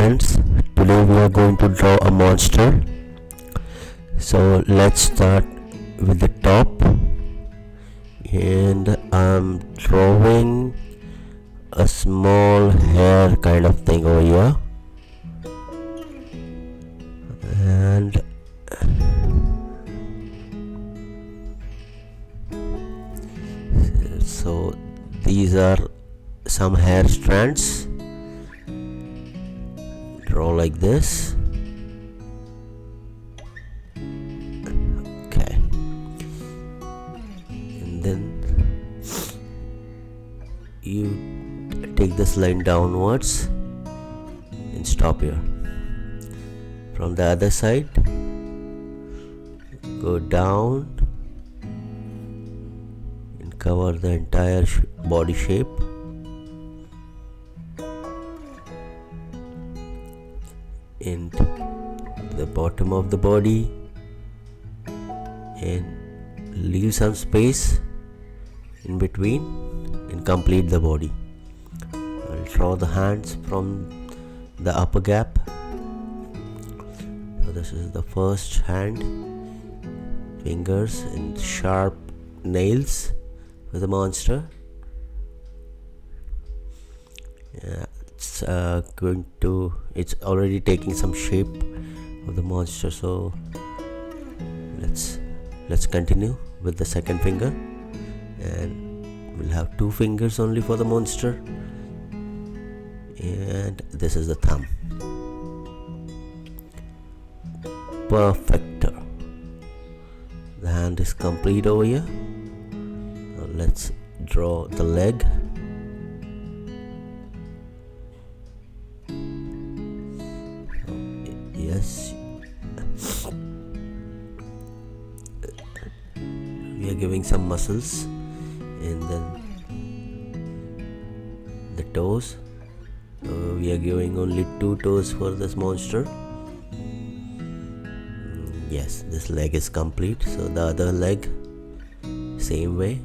friends, today we are going to draw a monster. So let's start with the top, and I'm drawing a small hair kind of thing over here, and so these are some hair strands. Draw like this. Okay, and then you take this line downwards and stop here. From the other side, go down and cover the entire body shape. And the bottom of the body, and leave some space in between and complete the body. I'll draw the hands from the upper gap. So this is the first hand, fingers and sharp nails for the monster. It's already taking some shape of the monster, so let's continue with the second finger, and we'll have two fingers only for the monster, and this is the thumb. Perfect. The hand is complete over here. Now let's draw the leg. Yes, we are giving some muscles, and then the toes. So we are giving only two toes for this monster. Yes, this leg is complete, so the other leg, same way.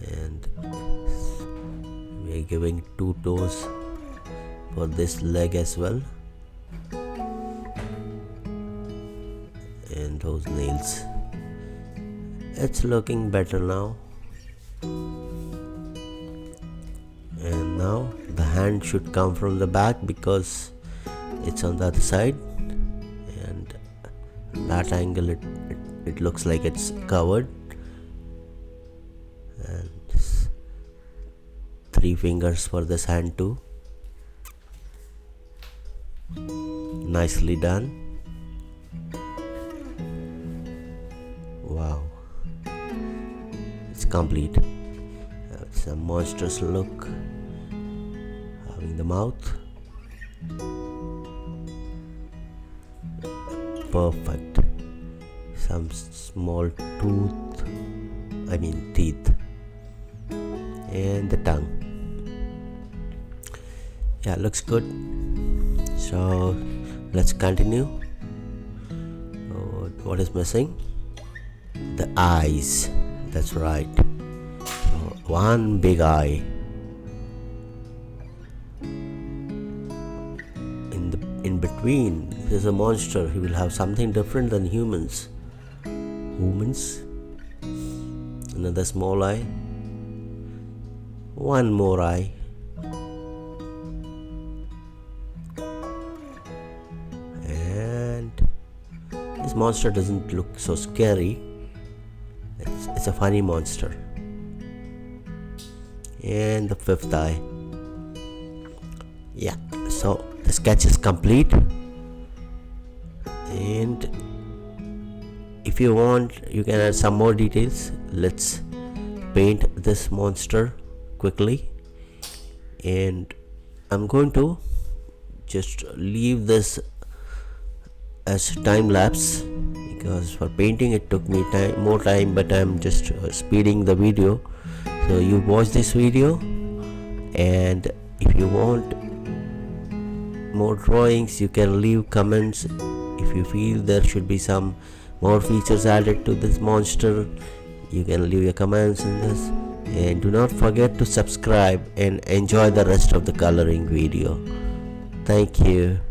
And we are giving two toes for this leg as well, and those nails. It's looking better now. And now the hand should come from the back because it's on the other side, and that angle it looks like it's covered. And three fingers for this hand too. Nicely done. Wow, it's complete. It's a monstrous look, having the mouth. Perfect. Some small teeth, and the tongue. Yeah, looks good. So let's continue. What is missing? The eyes. That's right. So one big eye. In between, there's a monster. He will have something different than humans. Another small eye. One more eye. This monster doesn't look so scary. It's a funny monster. And the fifth eye. Yeah, so the sketch is complete. And if you want, you can add some more details. Let's paint this monster quickly, and I'm going to just leave this as time lapse because for painting it took me more time, but I'm just speeding the video. So you watch this video, and if you want more drawings you can leave comments. If you feel there should be some more features added to this monster, You can leave your comments in this, and do not forget to subscribe and enjoy the rest of the coloring video. Thank you.